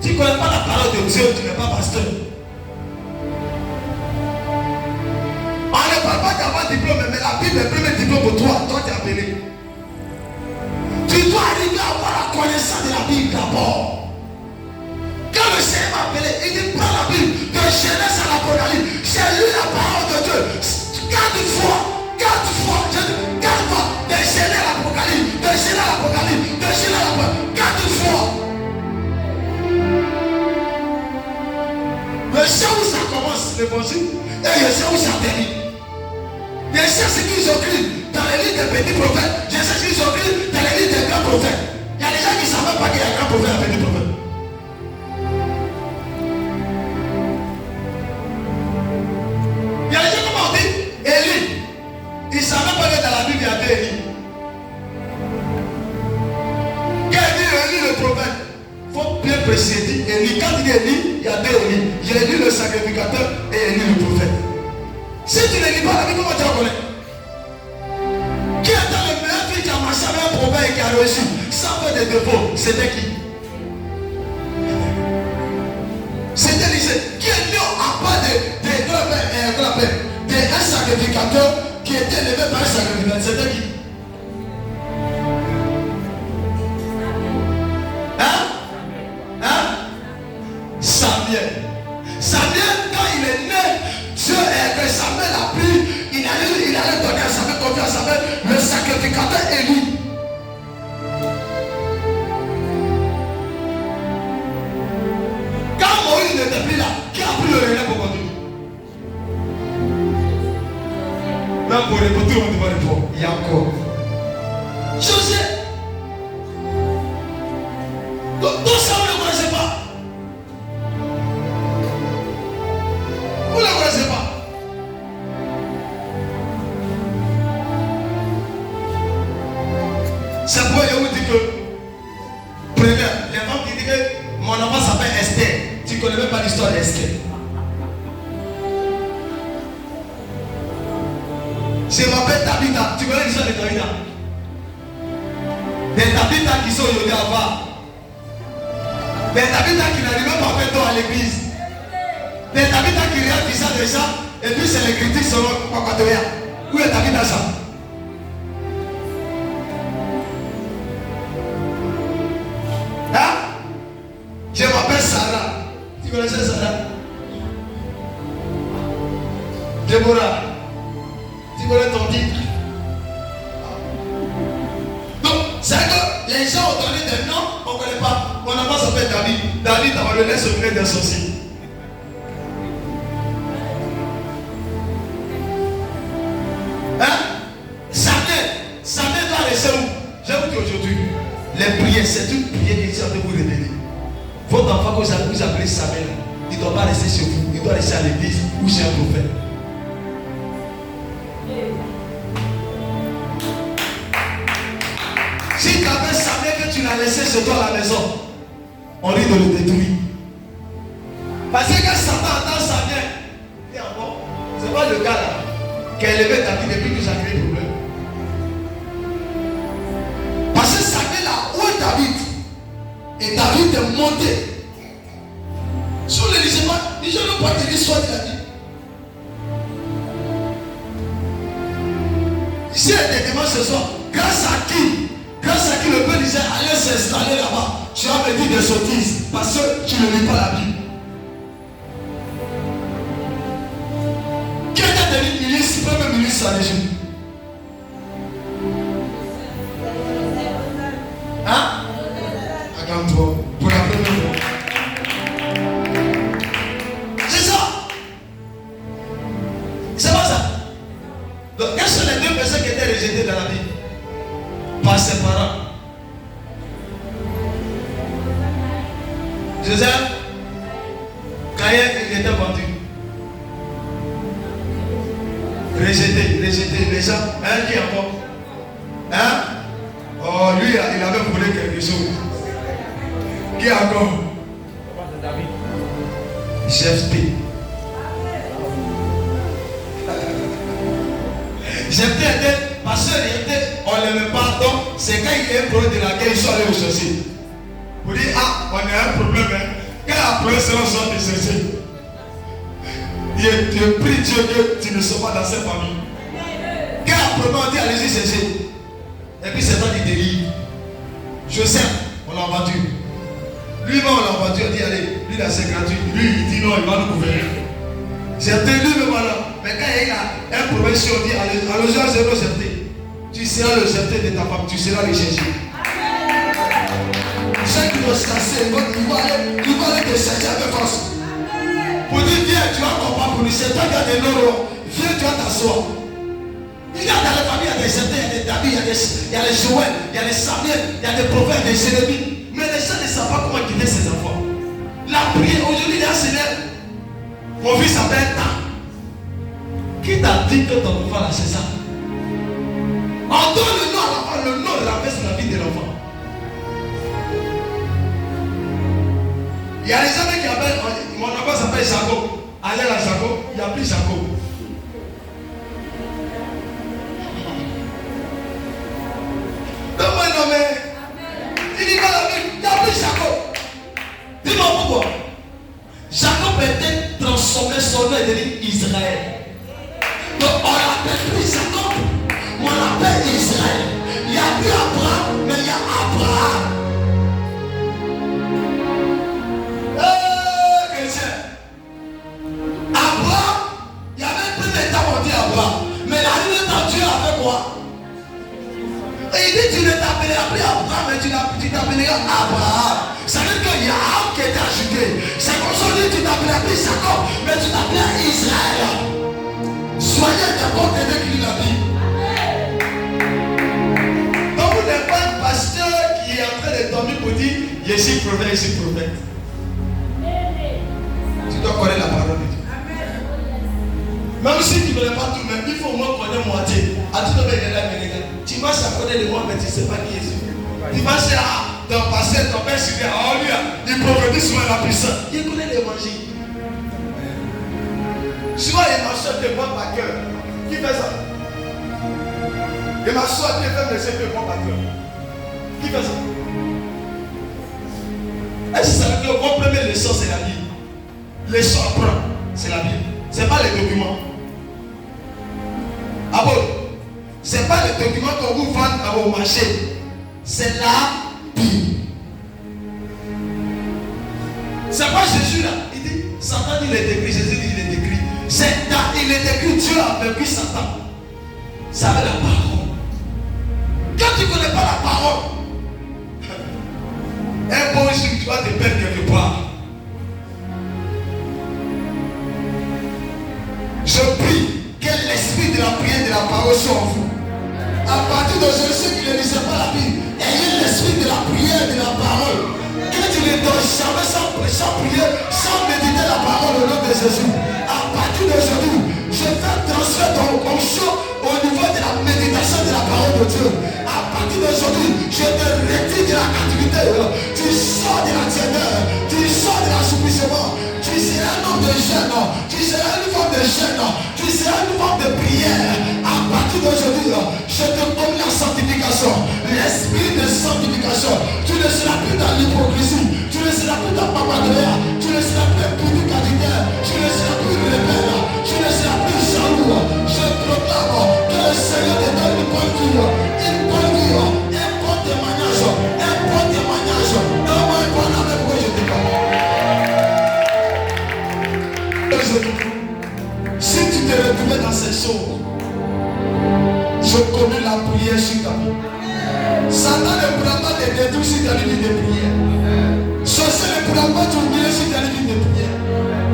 tu ne connais pas la parole de Dieu, tu n'es pas pasteur. On ne parle pas d'avoir diplôme, mais la Bible est le premier diplôme pour toi. Toi, tu es appelé. Tu dois arriver à avoir la connaissance de la Bible d'abord. Quand le Seigneur m'a appelé, il dit prends la Bible de Genèse à l'Apocalypse. J'ai lu la parole de Dieu. 4 fois. Je dis 4 fois. De Genèse à l'Apocalypse. De Genèse à l'Apocalypse. De Genèse à l'Apocalypse. 4 fois. Je sais où ça commence l'évangile et je sais où ça termine. Je sais ce qu'ils ont écrit dans les livres des petits prophètes. Je sais ce qu'ils ont écrit dans les livres des grands prophètes. Il y a des gens qui ne savent pas qu'il y a un grand prophète et un petit prophète. Il y a des gens qui m'ont dit Élie. Ils ne savaient pas que dans la Bible il y avait Élie. Quand il dit Élie le prophète, il faut bien préciser Élie. Quand il dit Élie, il y a 2 Élie. Il y a Élie le sacrificateur et Élie le prophète. Si tu ne lis pas la Bible, comment tu la connais? Qui était le meilleur fils qui a marché avec un prophète et qui a réussi sans faire de défauts? C'était qui? C'était Élisée. Qui est né à part d'un sacrificateur qui était élevé par un sacrificateur? C'était qui? Samuel, quand il est né, Dieu que Samuel a pris, il allait donner à Samuel, confier à Samuel, le sacrificateur Élie. Quand Moïse n'était plus là, qui a pris le relais pour continuer? Même pour répondre, tout le monde va répondre. Il y a encore José. Tout ça, vous ne le connaissez pas. Vous ne le connaissez pas. C'est pourquoi je vous dis que, prenez, les femmes qui disent que mon enfant s'appelle Esther, tu ne connais même pas l'histoire d'Esther. Je m'appelle Tabitha, tu connais l'histoire de Tabitha? Des Tabitha qui sont aujourd'hui à Var. Des Tabitha qui n'arrivent même pas à faire à l'église. Des Tabitha qui regardent ça déjà, et puis c'est les critiques selon Pakatoya. Où est Tabitha ça? Hein? Je m'appelle Sarah. Tu connaissais Sarah? Déborah. Tu connais ton titre? Donc, c'est que les gens ont donné des noms, on ne connaît pas. Mon enfant s'appelle David. David, on le laisse au gré d'un sorcier. Samuel doit rester où? Je vous dis aujourd'hui, les prières, c'est une prière qui est en train de vous révéler. Votre enfant que vous appelez Samuel, il ne doit pas rester chez vous, il doit rester à l'église ou chez un prophète. Si tu appelles Samuel que tu l'as laissé chez toi à la maison, on risque de le détruire. Parce que quand Satan entend Samuel, il dit ah bon, c'est pas le gars là qui a élevé David depuis que ça crée des problèmes. Parce que Samuel là, où est David? Et David est monté sur le lisement. Les gens n'ont pas de l'histoire de David. Ici, elle te demande ce soir, grâce à qui? Grâce à qui le peuple disait allez s'installer là-bas. Tu vas me dire des sottises parce que tu ne lis pas la Bible. Qui était devenu ministre, premier ministre en Égypte? Hein? Attends-toi, pour la première fois. C'est ça. C'est pas ça. Donc, quelles sont les 2 personnes qui étaient rejetées dans la Bible? Par ses parents. Joseph, Caïn, il était vendu. Rejeté. Les gens, hein, qui encore? Hein? Oh, lui, il avait volé quelque chose. Qui encore? Jephthé. Jephthé était, parce qu'on ne l'aimait pas, donc c'est quand il est proche de la guerre, ils sont allés au sorcier. Vous dites, ah, on a un problème. Quel après cela sort de chercher? Dieu prie Dieu que tu ne sois pas dans cette famille. Quel après on dit, allez-y chercher. Et puis c'est toi qui délivre. Joseph, on l'a vendu. Lui-même, on l'a vendu. On dit, allez, lui là c'est gratuit. Lui, il dit non, il va nous gouverner. Certains lui-même là. Mais quand il y a un problème, si on dit, allez, c'est le chef. Tu seras le chef de ta femme, tu seras le chercher. Ceux qui vont se casser, ils vont aller te chercher avec force. Pour dire, viens, tu vas comprendre pour lui. C'est toi qui as des loro. Viens, tu vas t'asseoir. Il y a dans la famille, il y a des certains, il y a des David, il y a les Joël, il y a les Samuel, il y a des prophètes, des Jérémie. Mais les gens ne savent pas comment quitter ses enfants. La prière, aujourd'hui, il y a un Seigneur. Mon fils s'appelle Ta. Qui t'a dit que ton enfant là, c'est ça? On donne le nom à l'enfant, le nom renverse la vie de l'enfant. Il y a les gens qui appellent, mon enfant s'appelle Jacob. Allez à Jacob, il a pris Jacob. Comment il nommé? Il dit pas la vie, il a pris Jacob. Dis-moi pourquoi. Jacob était transformé, son nom est devenu Israël. Donc on l'appelle plus Jacob, on l'appelle Israël. Il n'y a plus Abraham, mais il y a Abraham. Abraham, il y avait plus d'état pour dire Abraham. Mais la nuit dans Dieu avec quoi? Et il dit tu ne t'appelleras plus Abraham, mais tu t'appelleras Abraham. Ça veut dire qu'il y a un qui est ajouté. C'est comme ça que tu t'appelleras plus Jacob, mais tu t'appelleras Israël. Soyez d'accord avec lui la vie. Donc vous n'êtes pas un pasteur qui est en train de dormir pour dire je suis prophète, je suis prophète. Tu dois connaître la parole de Dieu. Même si tu ne connais pas tout, même il faut au moins connaître moitié. Tu marches à côté de moi, mais tu ne sais pas qui est Jésus. Tu marches à ton pasteur, ton père Sylvain, lui, il prophétise sur la puissance. Il connaît l'évangile. Souvent, il m'achète de moi par cœur. Qui fait ça? Il m'achète de faire mes yeux de moi par cœur. Qui fait ça? Est-ce que ça veut dire que votre première leçon, c'est la Bible? Leçon à prendre, c'est la Bible. Ce n'est pas les documents. Ah bon? Ce n'est pas les documents qu'on vous vend au marché. C'est la Bible. C'est pas Jésus là. Il dit, Satan il est écrit, Jésus dit il est écrit. Il est écrit, Dieu a vaincu Satan. Ça veut la parole. Quand tu ne connais pas la parole, un bon jour tu vas te perdre quelque part. Je prie que l'esprit de la prière de la parole soit en vous. À partir d'aujourd'hui, ceux qui ne lisent pas la Bible, ayez l'esprit de la prière de la parole. Que tu ne donnes jamais sans prier, sans méditer la parole au nom de Jésus. À partir d'aujourd'hui, je fais transfert ton onction au niveau de la méditation de la parole de Dieu. À partir d'aujourd'hui, je te retire de la captivité. Tu sors de la tiédeur, tu sors de l'assouplissement. Tu seras un homme de jeûne, tu seras une forme de jeûne, tu seras une forme de prière. À partir d'aujourd'hui, je te donne la sanctification, l'esprit de sanctification. Tu ne seras plus dans l'hypocrisie, tu ne seras plus dans la papadoria, tu ne seras plus prédicateur, tu ne seras plus rebelle, tu ne seras plus jaloux. Je proclame que le Seigneur te donne une bonne vie, un bon témoignage, non, moi, pourquoi je te parle. Si tu te retrouvais dans ces choses, je connais la prière sur ta vie. Satan ne pourra pas te détruire si tu as une vie de prière. Sorcier ne pourra pas t'oublier si tu as une vie de prière.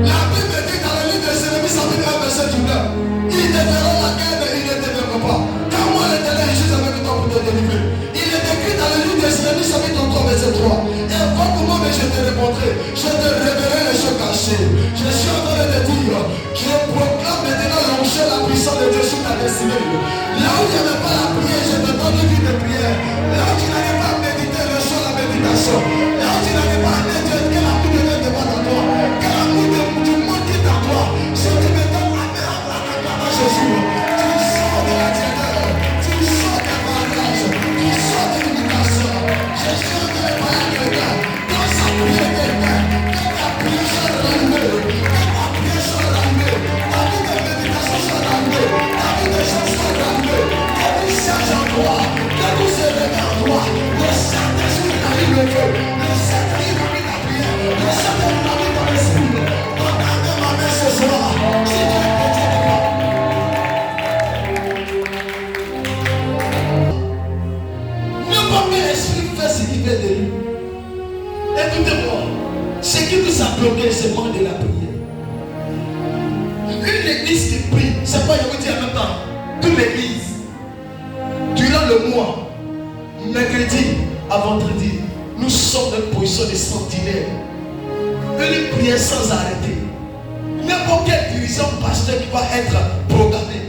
La Bible dit dans le livre de Jérémie, ça veut dire un verset du nord. Ils te feront la guerre, mais ils ne te verront pas. Car moi, l'Éternel, je suis avec toi pour te délivrer. Il est écrit dans le livre de Jérémie, chapitre 3, verset 3. Et vois comment je te répondrai. Je te révélerai les choses cachées. Je suis en train de te dire, je proclame maintenant l'onction, la puissance de Dieu sur ta destinée. Là où il n'y avait pas la prière, je te donne une vie de prière. Là où tu n'avais pas médité, reçois la méditation. Là où tu n'avais pas médité, que l'amour de Dieu demande à toi. Que l'amour du monde quitte à toi. Si tu me donnes la main à Jésus, tu sors de la tiédeur, tu sors des mariages, tu sors de l'imitation. Je suis en train de parler avec toi. souviens de lui. Écoutez-moi, ce qui nous a bloqué, c'est le manque de la prière. Une église qui prie, c'est quoi je vous dis en même temps? Toute l'église, durant le mois, mercredi à vendredi, nous sommes dans une position de sentinelle. Une prière sans arrêter. N'importe quel dirigeant pasteur qui va être programmé,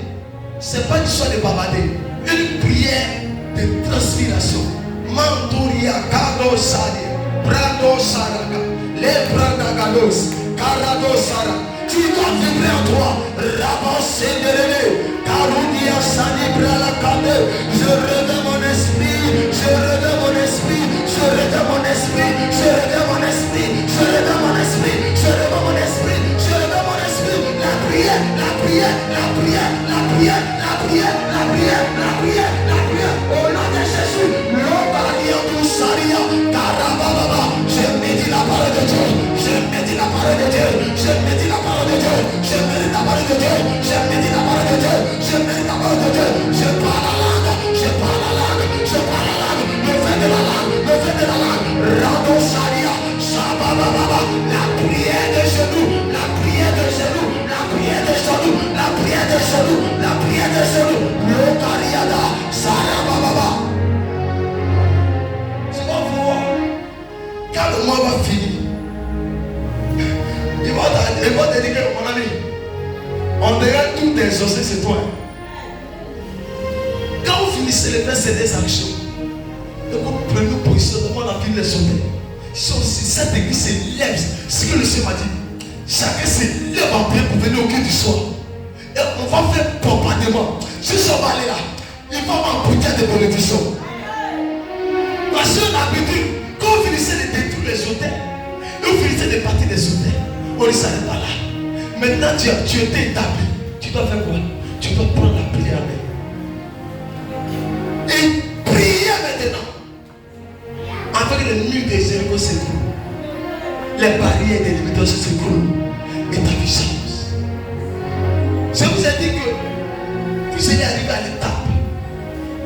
ce n'est pas une histoire de bavarder. Une prière de transpiration. Manturia, Kado Sadi, Brado Saraka, les Bradagados, Karado Sara. Tu dois vibrer en toi. Ramasser de l'élé. Karoudia Sadi Bralakade. Je redonne mon esprit. Je redonne mon esprit. Je redonne mon esprit. Je redonne mon esprit. Je redonne mon esprit. Je redonne mon esprit. Je redonne mon esprit. La prière, la prière, la prière, la prière, la prière, la prière, la prière, la prière. Au nom de Jésus. Je médite la parole de Dieu. Je médite la parole de Dieu. Je médite la parole de Dieu. Je médite la parole de Dieu. Je médite la parole de Dieu. Je médite la parole de Dieu. Je parle la langue. Je parle la langue. Je parle la langue. Le fait de la langue. Le fait de la langue. Rado Sharia. Shabababa. La prière de genoux. La prière de genoux. La prière de genoux. La prière de genoux. La prière de genoux. Le Kariada. Sarababa. Quand le mois va finir, il va te dire que mon ami, on dirait tout exaucé c'est toi. Quand vous finissez les faire céder des actions, donc vous prenez une position devant la ville des soldats. Si cette église se lève, ce que le Seigneur m'a dit, chacun se lève en prière pour venir au culte du soir. Et on va faire bombardement. Si on va aller là, il va m'emboutir de bénédictions. Parce qu'on a habitude. Quand vous finissez de détruire les hôtels, et vous finissez de partir des hôtels, on ne s'arrête pas là. Maintenant, tu étais établi. Tu dois faire quoi? Tu dois prendre la prière avec. Et prier maintenant. Afin que les murs des Jéricho s'écroulent. Les barrières des limitations s'écroulent. Et ta puissance. Je vous ai dit que vous allez arriver à l'étape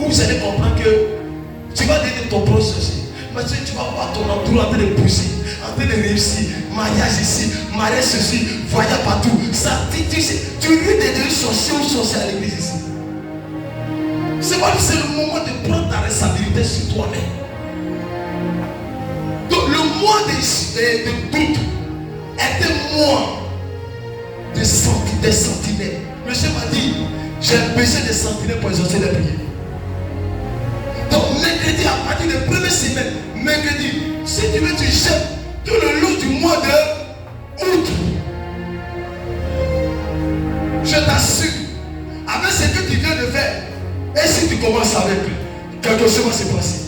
où vous allez comprendre que tu vas donner ton processus. Parce que tu vas voir ton entourage en train de pousser, en train de réussir, mariage ici, mariage ceci, voyage partout. Ça, tu risques de devenir sorcier ou sorcier à l'église ici. C'est le moment de prendre ta responsabilité sur toi-même. Donc le mois de doute est un mois de sentinelles. Le chef m'a dit, j'ai besoin de sentinelles pour exaucer les prières. Donc mercredi, à partir de la première semaine, mercredi, si tu veux, tu jettes tout le long du mois de août. Je t'assure, avec ce que tu viens de faire, et si tu commences avec, quelque chose va se passer.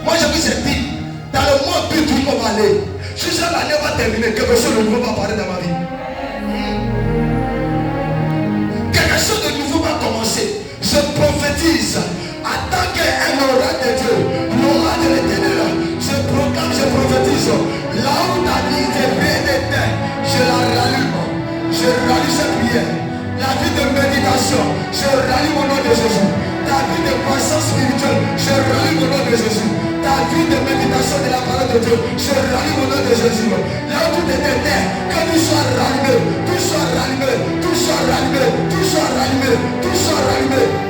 Moi, je vous ai dit, dans le mois d'août, tout va aller. Si l'année va terminer, quelque chose de nouveau va apparaître dans ma vie. Quelque chose de nouveau va commencer. Je prophétise. En tant qu'un oracle de Dieu, l'oracle de l'Éternel, je proclame, je prophétise. Là où ta vie est bénédicte, je la rallume. Je rallume cette prière. La vie de méditation, je rallume au nom de Jésus. Ta vie de croissance spirituelle, je rallume au nom de Jésus. Ta vie de méditation de la parole de Dieu, je rallume au nom de Jésus. Là où tu étais, que tu sois rallumé, tout soit rallumé, tout soit rallumé, tout soit rallumé, tout soit rallumé.